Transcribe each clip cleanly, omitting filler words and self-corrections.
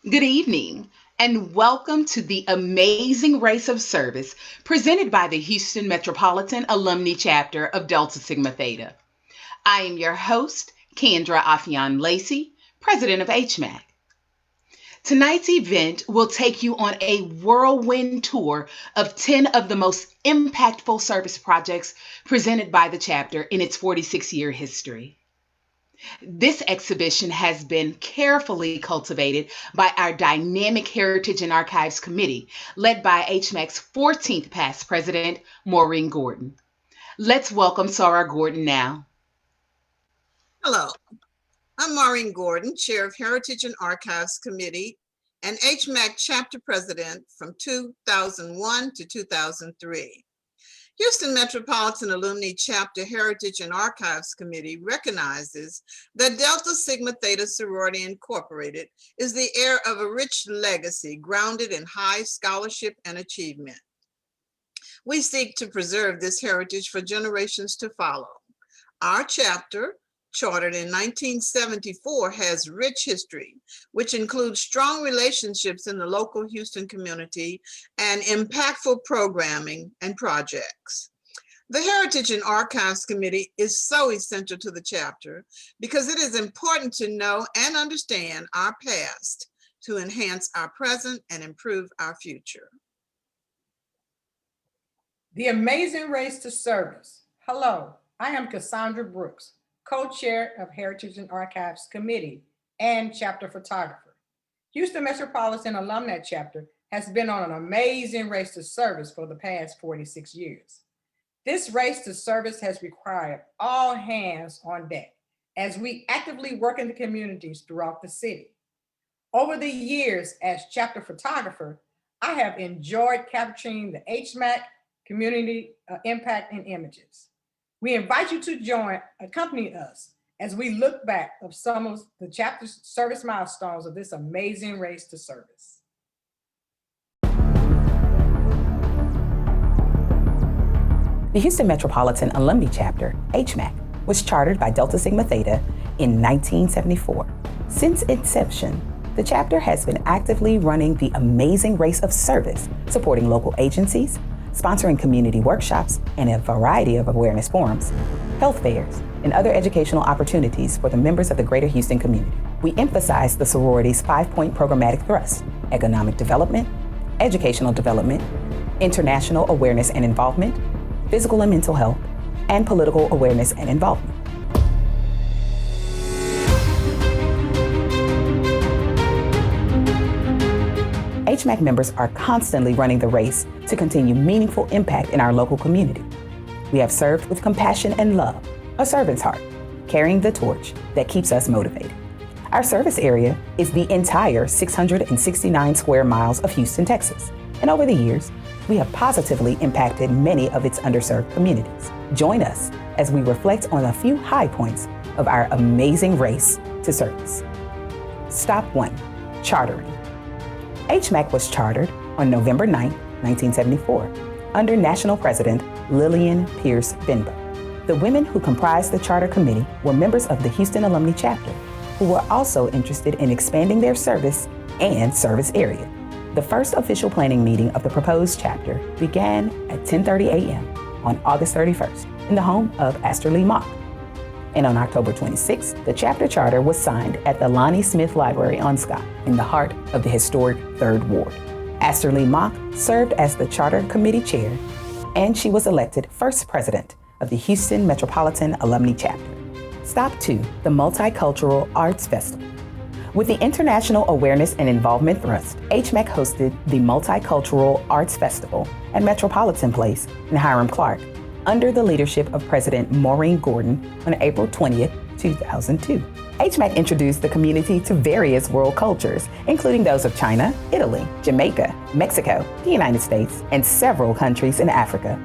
Good evening, and welcome to the Amazing Race of Service presented by the Houston Metropolitan Alumni Chapter of Delta Sigma Theta. I am your host, Kendra Afian Lacey, President of HMAC. Tonight's event will take you on a whirlwind tour of 10 of the most impactful service projects presented by the chapter in its 46-year history. This exhibition has been carefully cultivated by our dynamic Heritage and Archives Committee, led by HMAC's 14th past president, Maureen Gordon. Let's welcome Sarah Gordon now. Hello, I'm Maureen Gordon, Chair of Heritage and Archives Committee and HMAC Chapter President from 2001 to 2003. Houston Metropolitan Alumni Chapter Heritage and Archives Committee recognizes that Delta Sigma Theta Sorority Incorporated is the heir of a rich legacy grounded in high scholarship and achievement. We seek to preserve this heritage for generations to follow. Our chapter, chartered in 1974, has rich history, which includes strong relationships in the local Houston community and impactful programming and projects. The Heritage and Archives Committee is so essential to the chapter because it is important to know and understand our past to enhance our present and improve our future. The Amazing Race to Service. Hello, I am Cassandra Brooks, co-chair of Heritage and Archives Committee and chapter photographer. Houston Metropolitan Alumni Chapter has been on an amazing race to service for the past 46 years. This race to service has required all hands on deck as we actively work in the communities throughout the city. Over the years as chapter photographer, I have enjoyed capturing the HMAC community impact in images. We invite you to accompany us as we look back of some of the chapter's service milestones of this amazing race to service. The Houston Metropolitan Alumni Chapter, HMAC, was chartered by Delta Sigma Theta in 1974. Since inception, the chapter has been actively running the amazing race of service, supporting local agencies, sponsoring community workshops and a variety of awareness forums, health fairs, and other educational opportunities for the members of the greater Houston community. We emphasize the sorority's 5-point programmatic thrust: economic development, educational development, international awareness and involvement, physical and mental health, and political awareness and involvement. HMAC members are constantly running the race to continue meaningful impact in our local community. We have served with compassion and love, a servant's heart, carrying the torch that keeps us motivated. Our service area is the entire 669 square miles of Houston, Texas, and over the years, we have positively impacted many of its underserved communities. Join us as we reflect on a few high points of our amazing race to service. Stop 1, chartering. HMAC was chartered on November 9, 1974, under National President Lillian Pierce Benbow. The women who comprised the charter committee were members of the Houston Alumni Chapter, who were also interested in expanding their service and service area. The first official planning meeting of the proposed chapter began at 10:30 a.m. on August 31st in the home of Astor Lee Mock. And on October 26th, the chapter charter was signed at the Lonnie Smith Library on Scott, in the heart of the historic 3rd Ward. Astor Lee Mock served as the charter committee chair, and she was elected first president of the Houston Metropolitan Alumni Chapter. Stop 2, the Multicultural Arts Festival. With the International Awareness and Involvement thrust, HMAC hosted the Multicultural Arts Festival at Metropolitan Place in Hiram Clark, under the leadership of President Maureen Gordon on April 20th, 2002. HMAC introduced the community to various world cultures, including those of China, Italy, Jamaica, Mexico, the United States, and several countries in Africa.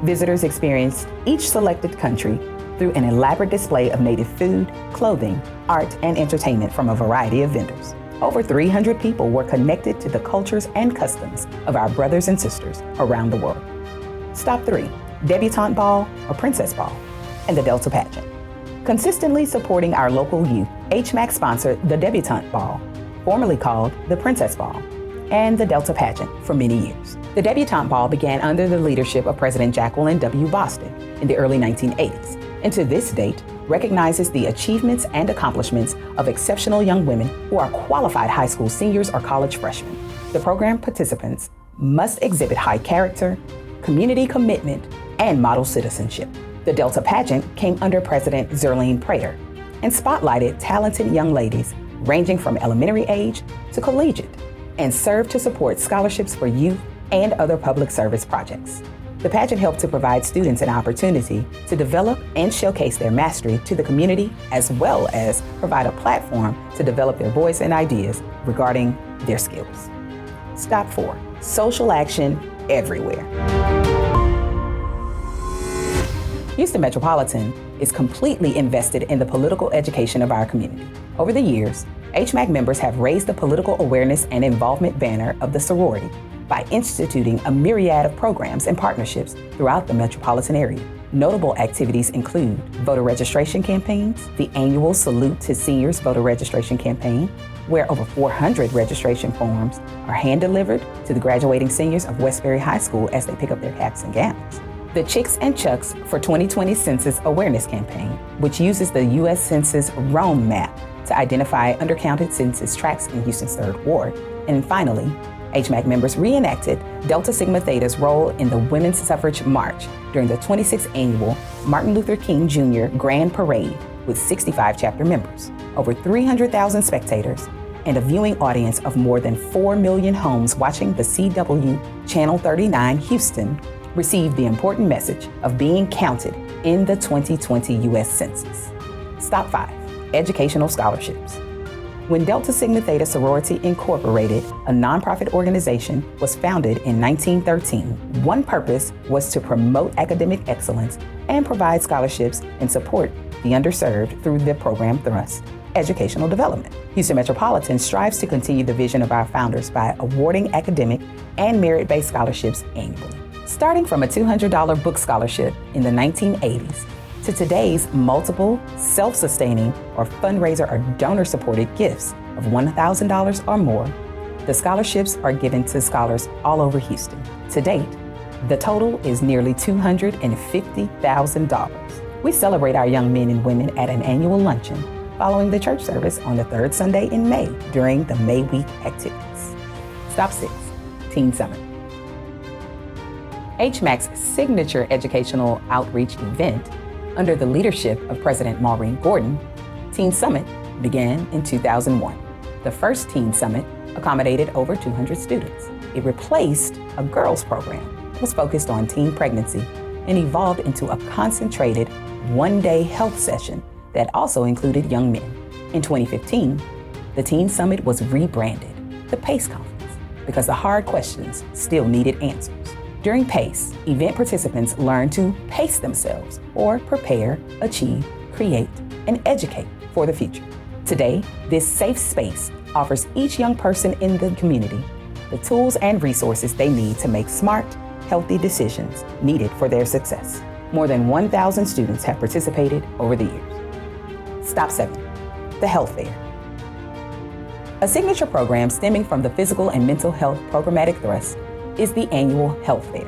Visitors experienced each selected country through an elaborate display of native food, clothing, art, and entertainment from a variety of vendors. Over 300 people were connected to the cultures and customs of our brothers and sisters around the world. Stop 3, Debutante Ball or Princess Ball, and the Delta Pageant. Consistently supporting our local youth, HMAC sponsored the Debutante Ball, formerly called the Princess Ball, and the Delta Pageant for many years. The Debutante Ball began under the leadership of President Jacqueline W. Boston in the early 1980s, and to this date recognizes the achievements and accomplishments of exceptional young women who are qualified high school seniors or college freshmen. The program participants must exhibit high character, community commitment, and model citizenship. The Delta Pageant came under President Zerlene Prater and spotlighted talented young ladies ranging from elementary age to collegiate, and served to support scholarships for youth and other public service projects. The pageant helped to provide students an opportunity to develop and showcase their mastery to the community, as well as provide a platform to develop their voice and ideas regarding their skills. Stop 4. Social action everywhere. Houston Metropolitan is completely invested in the political education of our community. Over the years, HMAC members have raised the political awareness and involvement banner of the sorority by instituting a myriad of programs and partnerships throughout the metropolitan area. Notable activities include voter registration campaigns, the annual Salute to Seniors voter registration campaign, where over 400 registration forms are hand-delivered to the graduating seniors of Westbury High School as they pick up their caps and gowns. The Chicks and Chucks for 2020 Census Awareness Campaign, which uses the U.S. Census Rome map to identify undercounted census tracts in Houston's 3rd Ward. And finally, HMAC members reenacted Delta Sigma Theta's role in the Women's Suffrage March during the 26th annual Martin Luther King Jr. Grand Parade with 65 chapter members, over 300,000 spectators, and a viewing audience of more than 4 million homes watching the CW Channel 39 Houston received the important message of being counted in the 2020 U.S. Census. Stop 5. Educational scholarships. When Delta Sigma Theta Sorority Incorporated, a nonprofit organization, was founded in 1913, one purpose was to promote academic excellence and provide scholarships and support the underserved through the program thrust, educational development. Houston Metropolitan strives to continue the vision of our founders by awarding academic and merit-based scholarships annually. Starting from a $200 book scholarship in the 1980s to today's multiple self-sustaining or fundraiser or donor-supported gifts of $1,000 or more, the scholarships are given to scholars all over Houston. To date, the total is nearly $250,000. We celebrate our young men and women at an annual luncheon following the church service on the 3rd Sunday in May during the May Week activities. Stop 6. Teen Summit. HMAC's signature educational outreach event, under the leadership of President Maureen Gordon, Teen Summit began in 2001. The first Teen Summit accommodated over 200 students. It replaced a girls' program that was focused on teen pregnancy and evolved into a concentrated one-day health session that also included young men. In 2015, the Teen Summit was rebranded the PACE Conference because the hard questions still needed answers. During PACE, event participants learn to pace themselves or prepare, achieve, create, and educate for the future. Today, this safe space offers each young person in the community the tools and resources they need to make smart, healthy decisions needed for their success. More than 1,000 students have participated over the years. Stop 7. The Health Fair. A signature program stemming from the physical and mental health programmatic thrust is the annual Health Fair.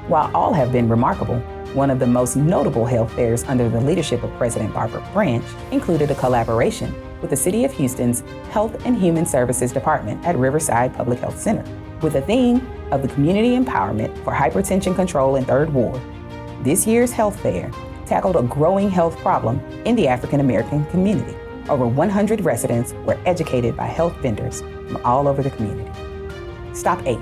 While all have been remarkable, one of the most notable health fairs under the leadership of President Barbara Branch included a collaboration with the City of Houston's Health and Human Services Department at Riverside Public Health Center. With the theme of the community empowerment for hypertension control in 3rd Ward, this year's health fair tackled a growing health problem in the African American community. Over 100 residents were educated by health vendors from all over the community. Stop 8.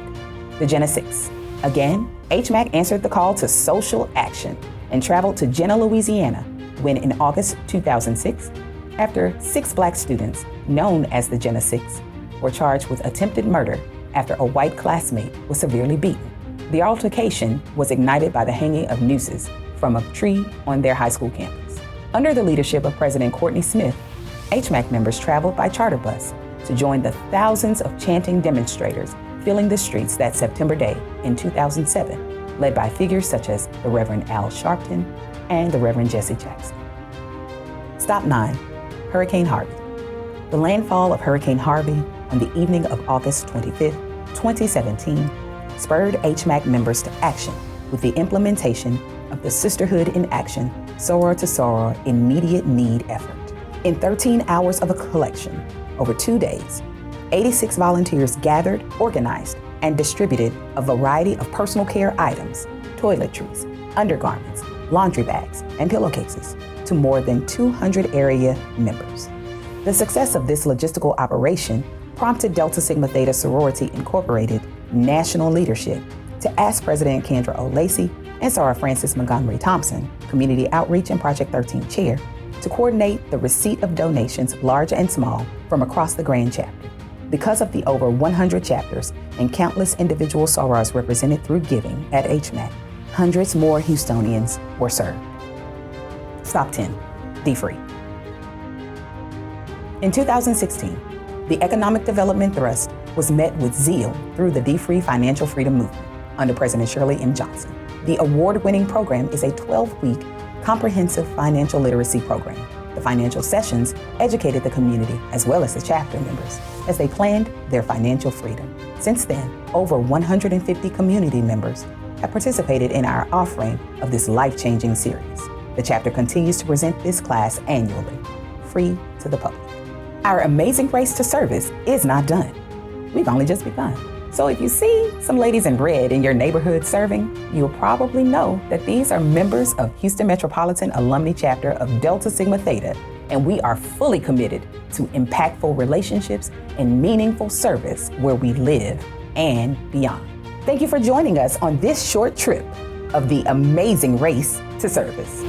The Jenna 6. Again, HMAC answered the call to social action and traveled to Jenna, Louisiana, when in August 2006, after 6 Black students, known as the Jenna 6, were charged with attempted murder after a white classmate was severely beaten. The altercation was ignited by the hanging of nooses from a tree on their high school campus. Under the leadership of President Courtney Smith, HMAC members traveled by charter bus to join the thousands of chanting demonstrators filling the streets that September day in 2007, led by figures such as the Reverend Al Sharpton and the Reverend Jesse Jackson. Stop 9. Hurricane Harvey. The landfall of Hurricane Harvey on the evening of August 25, 2017, spurred HMAC members to action with the implementation of the Sisterhood in Action Soror to Soror Immediate Need effort. In 13 hours of a collection over 2 days, 86 volunteers gathered, organized, and distributed a variety of personal care items, toiletries, undergarments, laundry bags, and pillowcases to more than 200 area members. The success of this logistical operation prompted Delta Sigma Theta Sorority Incorporated national leadership to ask President Kendra O. Lacey and Sarah Frances Montgomery Thompson, Community Outreach and Project 13 Chair, to coordinate the receipt of donations, large and small, from across the Grand Chapter. Because of the over 100 chapters and countless individual sorors represented through giving at HMAC, hundreds more Houstonians were served. Stop 10. D-Free. In 2016, the Economic Development Thrust was met with zeal through the D-Free Financial Freedom Movement under President Shirley M. Johnson. The award-winning program is a 12-week comprehensive financial literacy program. The financial sessions educated the community as well as the chapter members as they planned their financial freedom. Since then, over 150 community members have participated in our offering of this life-changing series. The chapter continues to present this class annually, free to the public. Our amazing race to service is not done. We've only just begun. So if you see some ladies in red in your neighborhood serving, you'll probably know that these are members of Houston Metropolitan Alumni Chapter of Delta Sigma Theta, and we are fully committed to impactful relationships and meaningful service where we live and beyond. Thank you for joining us on this short trip of the amazing race to service.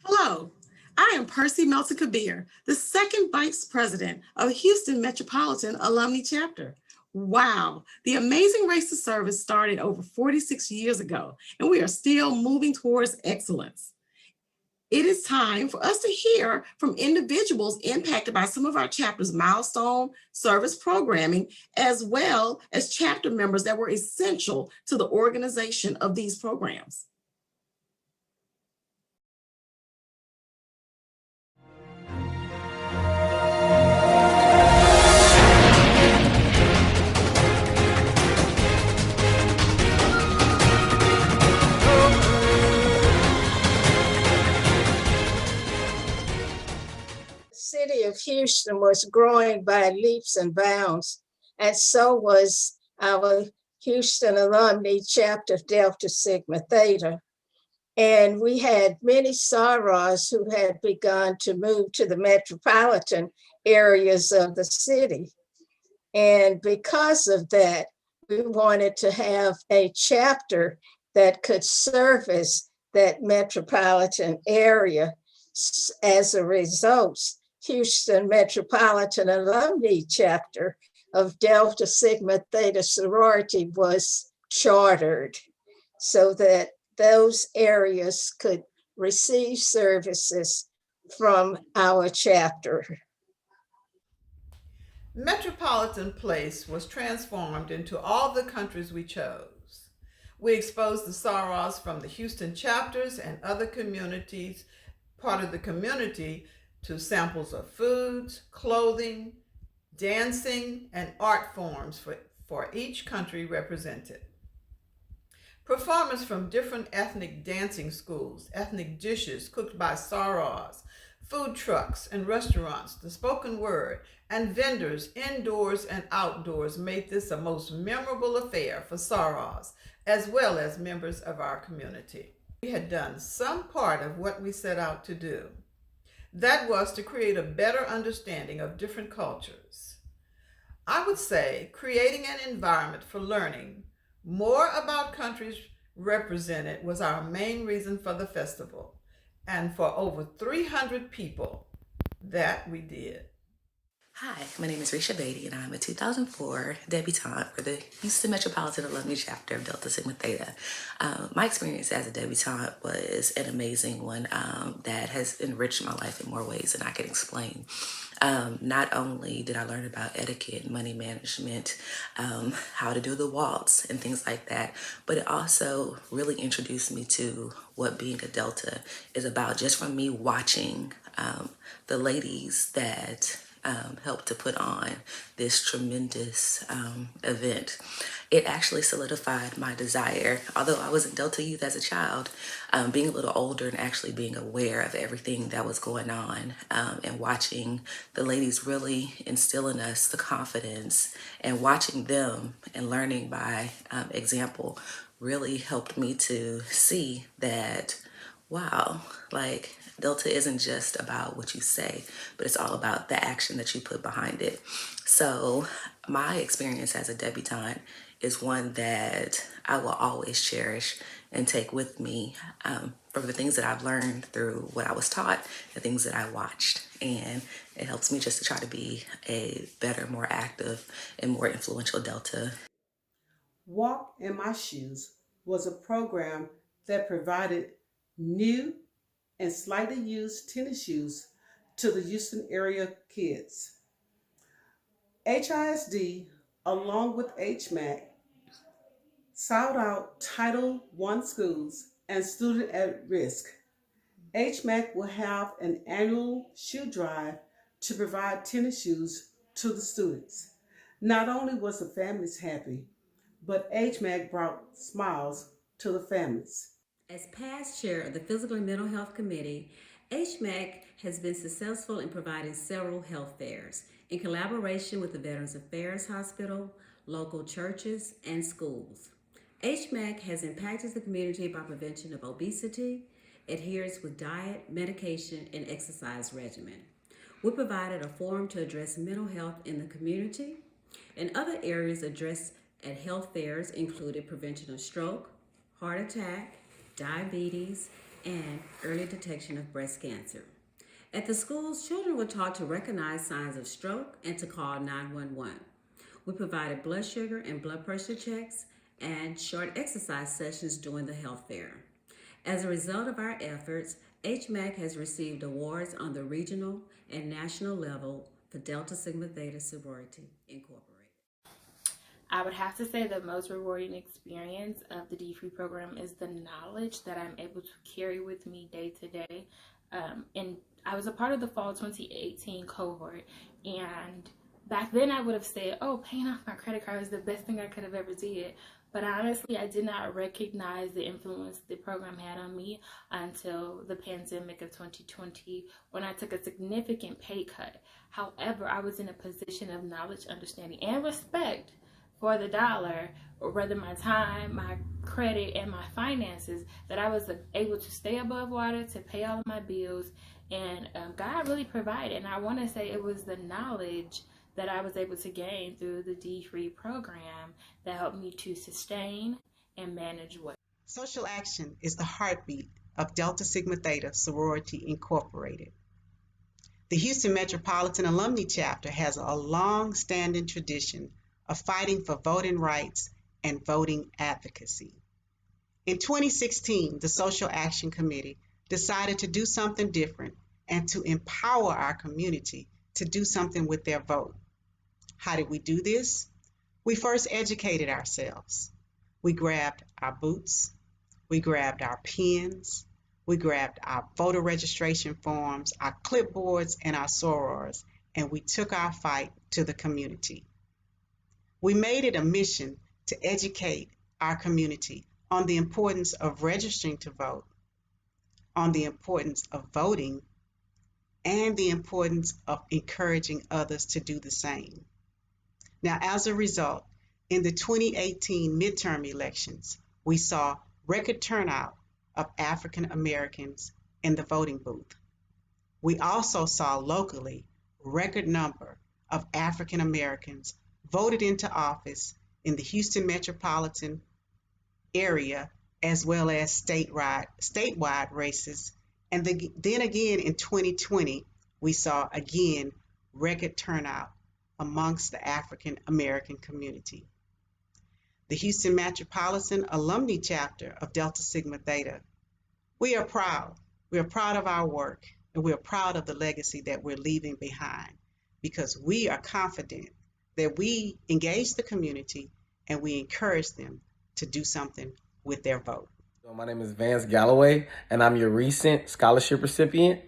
Hello, I am Percy Melton Kabir, the second Vice President of Houston Metropolitan Alumni Chapter. Wow, the amazing race to service started over 46 years ago, and we are still moving towards excellence. It is time for us to hear from individuals impacted by some of our chapter's milestone service programming, as well as chapter members that were essential to the organization of these programs. City of Houston was growing by leaps and bounds, and so was our Houston Alumni Chapter of Delta Sigma Theta. And we had many sorors who had begun to move to the metropolitan areas of the city. And because of that, we wanted to have a chapter that could service that metropolitan area. As a result, Houston Metropolitan Alumni Chapter of Delta Sigma Theta Sorority was chartered so that those areas could receive services from our chapter. Metropolitan Place was transformed into all the countries we chose. We exposed the sorors from the Houston chapters and other communities, part of the community, to samples of foods, clothing, dancing, and art forms for each country represented. Performers from different ethnic dancing schools, ethnic dishes cooked by sorors, food trucks and restaurants, the spoken word, and vendors indoors and outdoors made this a most memorable affair for sorors, as well as members of our community. We had done some part of what we set out to do. That was to create a better understanding of different cultures. I would say creating an environment for learning more about countries represented was our main reason for the festival. And for over 300 people, that we did. Hi, my name is Risha Beatty, and I'm a 2004 debutante for the Houston Metropolitan Alumni Chapter of Delta Sigma Theta. My experience as a debutante was an amazing one that has enriched my life in more ways than I can explain. Not only did I learn about etiquette, money management, how to do the waltz and things like that, but it also really introduced me to what being a Delta is about, just from me watching the ladies that helped to put on this tremendous event. It actually solidified my desire, although I was in Delta Youth as a child, being a little older and actually being aware of everything that was going on, and watching the ladies really instill in us the confidence, and watching them and learning by example really helped me to see that, wow, like Delta isn't just about what you say, but it's all about the action that you put behind it. So my experience as a debutante is one that I will always cherish and take with me, from the things that I've learned through what I was taught, the things that I watched. And it helps me just to try to be a better, more active, and more influential Delta. Walk in My Shoes was a program that provided new and slightly used tennis shoes to the Houston area kids. HISD, along with HMAC, sought out Title I schools and students at risk. HMAC will have an annual shoe drive to provide tennis shoes to the students. Not only was the families happy, but HMAC brought smiles to the families. As past chair of the Physical and Mental Health Committee, HMAC has been successful in providing several health fairs in collaboration with the Veterans Affairs Hospital, local churches, and schools. HMAC has impacted the community by prevention of obesity, adherence with diet, medication, and exercise regimen. We provided a forum to address mental health in the community, and other areas addressed at health fairs included prevention of stroke, heart attack, diabetes, and early detection of breast cancer. At the schools, children were taught to recognize signs of stroke and to call 911. We provided blood sugar and blood pressure checks and short exercise sessions during the health fair. As a result of our efforts, HMAC has received awards on the regional and national level for Delta Sigma Theta Sorority Incorporated. I would have to say the most rewarding experience of the D3 program is the knowledge that I'm able to carry with me day to day. And I was a part of the fall 2018 cohort, and back then I would have said, oh, paying off my credit card is the best thing I could have ever did. But honestly, I did not recognize the influence the program had on me until the pandemic of 2020, when I took a significant pay cut. However, I was in a position of knowledge, understanding, and respect for the dollar, or rather my time, my credit, and my finances, that I was able to stay above water, to pay all of my bills, and God really provided. And I want to say it was the knowledge that I was able to gain through the D3 program that helped me to sustain and manage well. Social action is the heartbeat of Delta Sigma Theta Sorority Incorporated. The Houston Metropolitan Alumni Chapter has a long-standing tradition of fighting for voting rights and voting advocacy. In 2016, the Social Action Committee decided to do something different and to empower our community to do something with their vote. How did we do this? We first educated ourselves. We grabbed our boots, we grabbed our pens, we grabbed our voter registration forms, our clipboards, and our sorors, and we took our fight to the community. We made it a mission to educate our community on the importance of registering to vote, on the importance of voting, and the importance of encouraging others to do the same. Now, as a result, in the 2018 midterm elections, we saw record turnout of African Americans in the voting booth. We also saw locally record number of African Americans voted into office in the Houston metropolitan area as well as statewide races. And then again in 2020, we saw again record turnout amongst the African American community. The Houston Metropolitan Alumni Chapter of Delta Sigma Theta, we are proud. We are proud of our work, and we are proud of the legacy that we're leaving behind because we are confident that we engage the community and we encourage them to do something with their vote. My name is Vance Galloway, and I'm your recent scholarship recipient.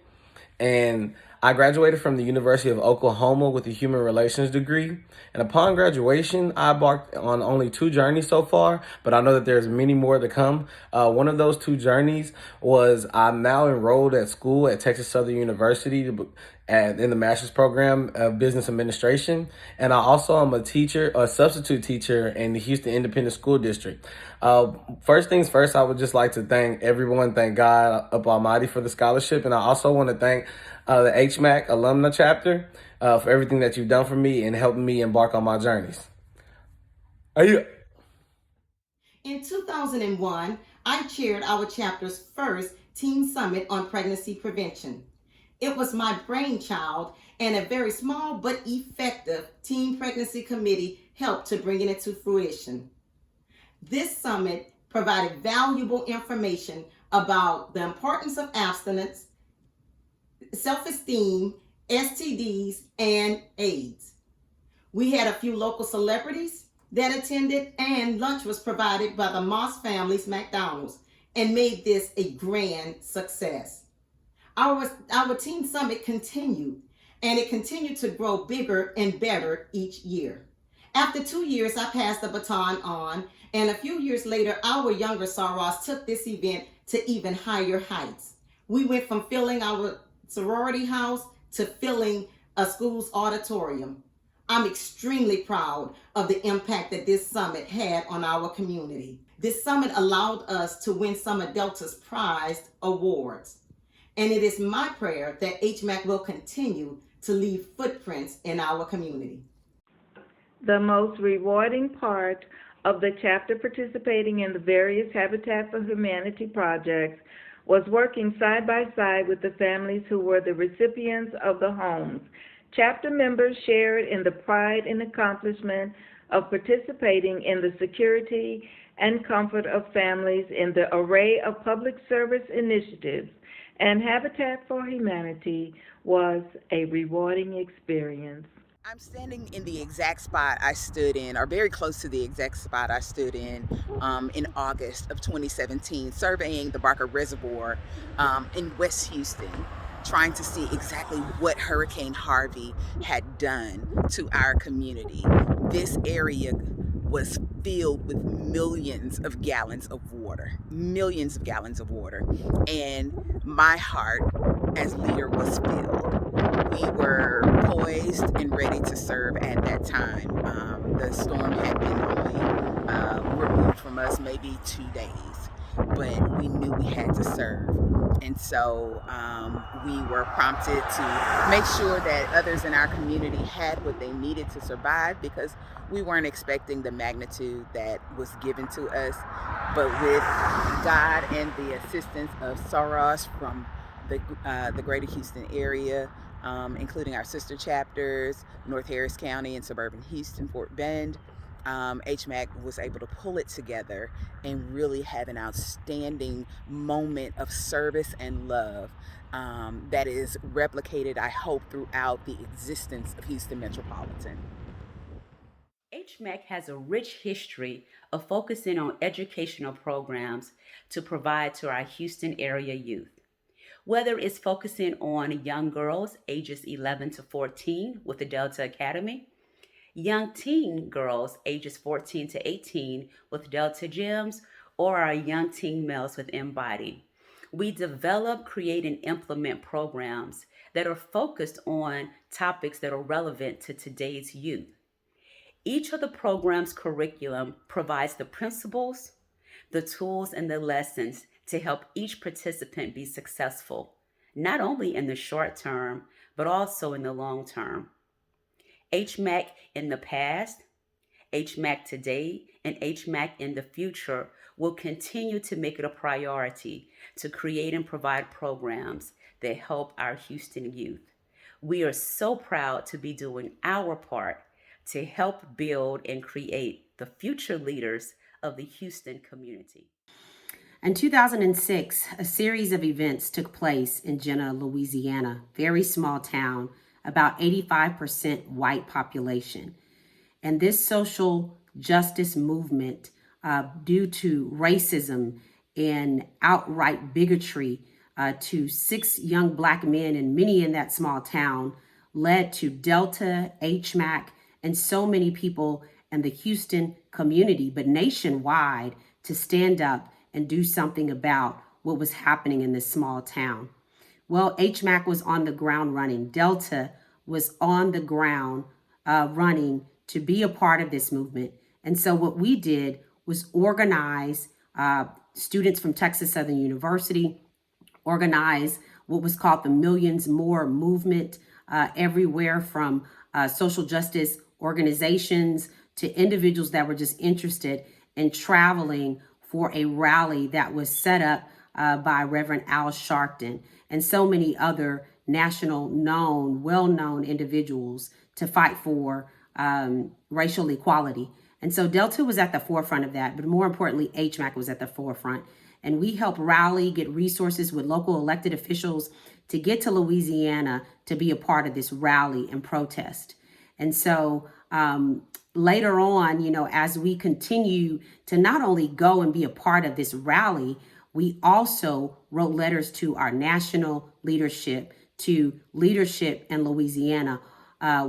And I graduated from the University of Oklahoma with a human relations degree. And upon graduation, I embarked on only 2 journeys so far, but I know that there's many more to come. One of those 2 journeys was I'm now enrolled at school at Texas Southern University in the master's program of business administration. And I also am a substitute teacher in the Houston Independent School District. First things first, I would just like to thank everyone, thank God up Almighty for the scholarship. And I also want to thank the HMAC alumni chapter for everything that you've done for me and helping me embark on my journeys. In 2001, I chaired our chapter's first Teen Summit on Pregnancy Prevention. It was my brainchild, and a very small but effective teen pregnancy committee helped to bring it to fruition. This summit provided valuable information about the importance of abstinence, self-esteem, STDs, and AIDS. We had a few local celebrities that attended, and lunch was provided by the Moss Family's McDonald's and made this a grand success. Our Teen Summit continued, and it continued to grow bigger and better each year. After 2 years, I passed the baton on, and a few years later, our younger sorors took this event to even higher heights. We went from filling our sorority house to filling a school's auditorium. I'm extremely proud of the impact that this summit had on our community. This summit allowed us to win some of Delta's prized awards. And it is my prayer that HMAC will continue to leave footprints in our community. The most rewarding part of the chapter participating in the various Habitat for Humanity projects was working side by side with the families who were the recipients of the homes. Chapter members shared in the pride and accomplishment of participating in the security and comfort of families in the array of public service initiatives, and Habitat for Humanity was a rewarding experience. I'm standing in the exact spot I stood in, or very close to the exact spot I stood in August of 2017, surveying the Barker Reservoir in West Houston, trying to see exactly what Hurricane Harvey had done to our community. This area was filled with millions of gallons of water, and my heart as leader was filled. We were poised and ready to serve at that time. The storm had been only removed from us maybe 2 days, but we knew we had to serve. And so we were prompted to make sure that others in our community had what they needed to survive, because we weren't expecting the magnitude that was given to us. But with God and the assistance of Soros from the greater Houston area, including our sister chapters, North Harris County and suburban Houston, Fort Bend, HMAC was able to pull it together and really have an outstanding moment of service and love that is replicated, I hope, throughout the existence of Houston Metropolitan. HMAC has a rich history of focusing on educational programs to provide to our Houston area youth. Whether it's focusing on young girls ages 11 to 14 with the Delta Academy, young teen girls ages 14 to 18 with Delta Gems, or our young teen males with Embody. We develop, create, and implement programs that are focused on topics that are relevant to today's youth. Each of the program's curriculum provides the principles, the tools, and the lessons to help each participant be successful. not only in the short term, but also in the long term. HMAC in the past, HMAC today, and HMAC in the future will continue to make it a priority to create and provide programs that help our Houston youth. We are so proud to be doing our part to help build and create the future leaders of the Houston community. In 2006, a series of events took place in Jenna, Louisiana, very small town, about 85% white population. And this social justice movement, due to racism and outright bigotry to 6 young Black men and many in that small town, led to Delta, HMAC, and so many people in the Houston community, but nationwide, to stand up and do something about what was happening in this small town. Well, HMAC was on the ground running. Delta was on the ground running to be a part of this movement. And so what we did was organize students from Texas Southern University, organize what was called the Millions More movement, everywhere from social justice organizations to individuals that were just interested in traveling for a rally that was set up by Reverend Al Sharpton and so many other national well-known individuals to fight for racial equality. And so Delta was at the forefront of that, but more importantly, HMAC was at the forefront. And we helped rally, get resources with local elected officials to get to Louisiana to be a part of this rally and protest. And so later on, as we continue to not only go and be a part of this rally, we also wrote letters to our national leadership, to leadership in Louisiana.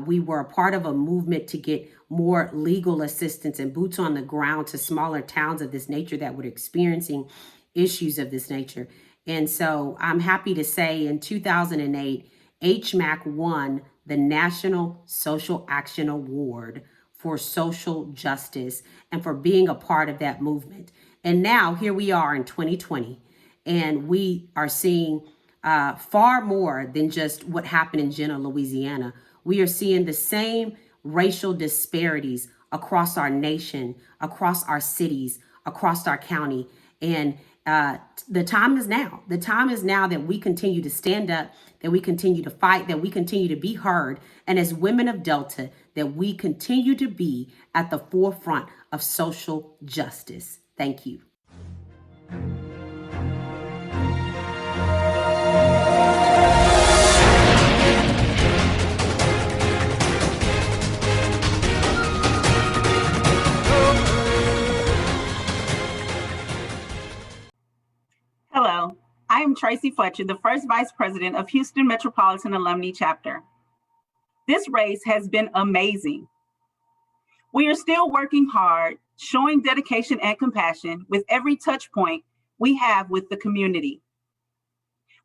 We were a part of a movement to get more legal assistance and boots on the ground to smaller towns of this nature that were experiencing issues of this nature. And so I'm happy to say in 2008, HMAC won the National Social Action Award for social justice and for being a part of that movement. And now here we are in 2020, and we are seeing far more than just what happened in Jenna, Louisiana. We are seeing the same racial disparities across our nation, across our cities, across our county. And the time is now. The time is now that we continue to stand up, that we continue to fight, that we continue to be heard. And as women of Delta, that we continue to be at the forefront of social justice. Thank you. Hello, I am Tracy Fletcher, the first Vice President of Houston Metropolitan Alumni Chapter. This race has been amazing. We are still working hard, showing dedication and compassion with every touch point we have with the community.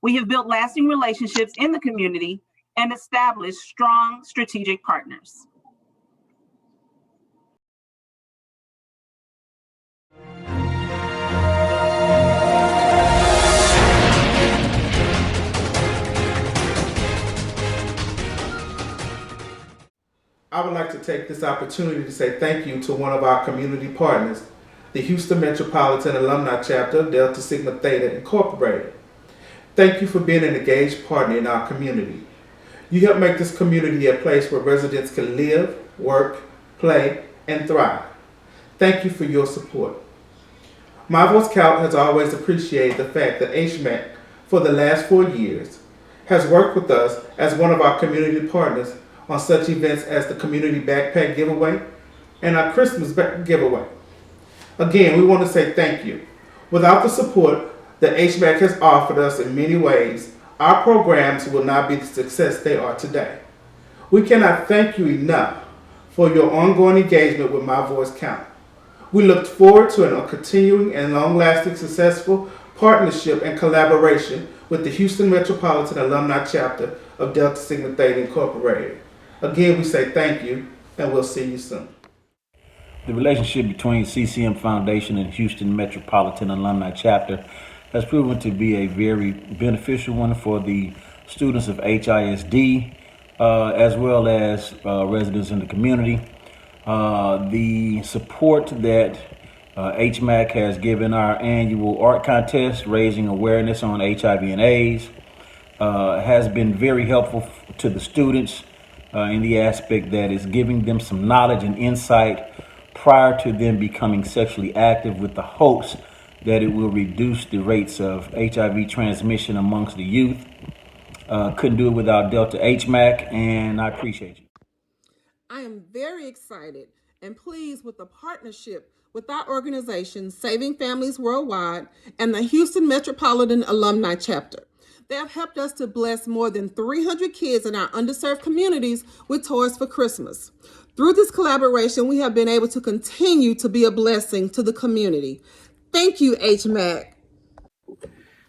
We have built lasting relationships in the community and established strong strategic partners. I would like to take this opportunity to say thank you to one of our community partners, the Houston Metropolitan Alumni Chapter of Delta Sigma Theta Incorporated. Thank you for being an engaged partner in our community. You help make this community a place where residents can live, work, play, and thrive. Thank you for your support. My Voice Count has always appreciated the fact that HMAC, for the last 4 years, has worked with us as one of our community partners on such events as the Community Backpack Giveaway and our Christmas Giveaway. Again, we want to say thank you. Without the support that HMAC has offered us in many ways, our programs will not be the success they are today. We cannot thank you enough for your ongoing engagement with My Voice Count. We look forward to a continuing and long-lasting successful partnership and collaboration with the Houston Metropolitan Alumni Chapter of Delta Sigma Theta Incorporated. Again, we say thank you, and we'll see you soon. The relationship between CCM Foundation and Houston Metropolitan Alumni Chapter has proven to be a very beneficial one for the students of HISD, as well as residents in the community. The support that HMAC has given our annual art contest, raising awareness on HIV and AIDS, has been very helpful to the students in the aspect that is giving them some knowledge and insight prior to them becoming sexually active, with the hopes that it will reduce the rates of HIV transmission amongst the youth. Couldn't do it without Delta HMAC, and I appreciate you. I am very excited and pleased with the partnership with our organization, Saving Families Worldwide, and the Houston Metropolitan Alumni Chapter. They have helped us to bless more than 300 kids in our underserved communities with toys for Christmas. Through this collaboration, we have been able to continue to be a blessing to the community. Thank you, HMAC.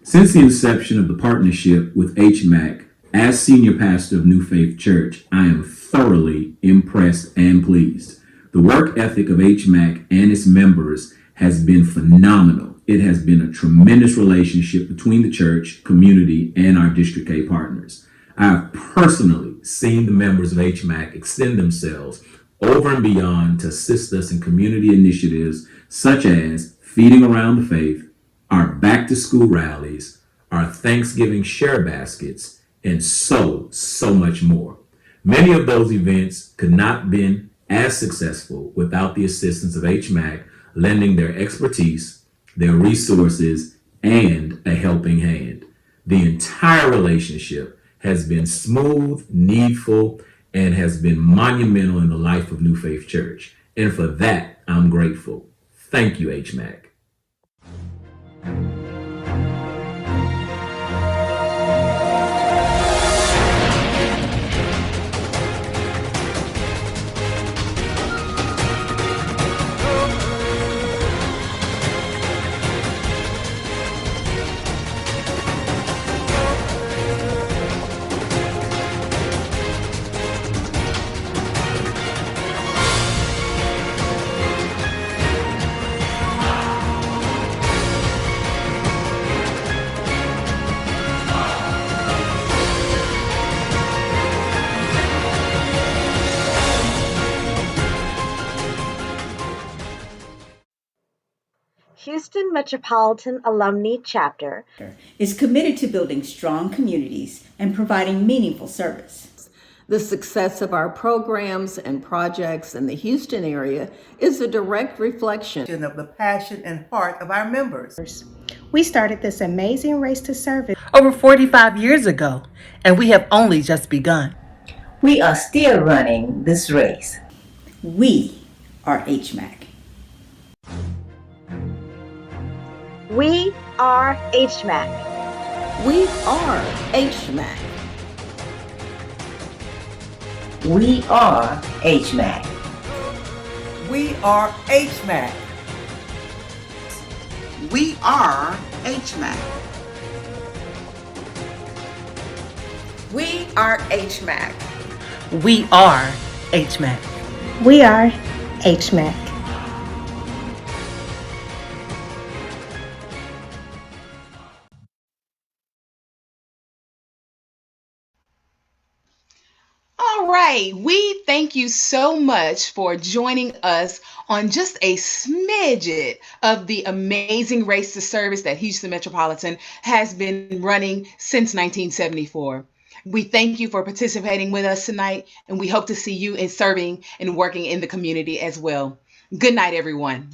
Since the inception of the partnership with HMAC, as senior pastor of New Faith Church, I am thoroughly impressed and pleased. The work ethic of HMAC and its members has been phenomenal. It has been a tremendous relationship between the church, community, and our District A partners. I have personally seen the members of HMAC extend themselves over and beyond to assist us in community initiatives such as Feeding Around the Faith, our back to school rallies, our Thanksgiving share baskets, and so much more. Many of those events could not have been as successful without the assistance of HMAC lending their expertise, their resources, and a helping hand. The entire relationship has been smooth, needful, and has been monumental in the life of New Faith Church. And for that, I'm grateful. Thank you, HMAC. Houston Metropolitan Alumni Chapter is committed to building strong communities and providing meaningful service. The success of our programs and projects in the Houston area is a direct reflection of the passion and heart of our members. We started this amazing race to service over 45 years ago, and we have only just begun. We are still running this race. We are HMAC. We are HMAC. We are HMAC. We are HMAC. We are HMAC. We are HMAC. We are HMAC. We are HMAC. We are HMAC. All right, we thank you so much for joining us on just a smidget of the amazing race to service that Houston Metropolitan has been running since 1974. We thank you for participating with us tonight, and we hope to see you in serving and working in the community as well. Good night, everyone.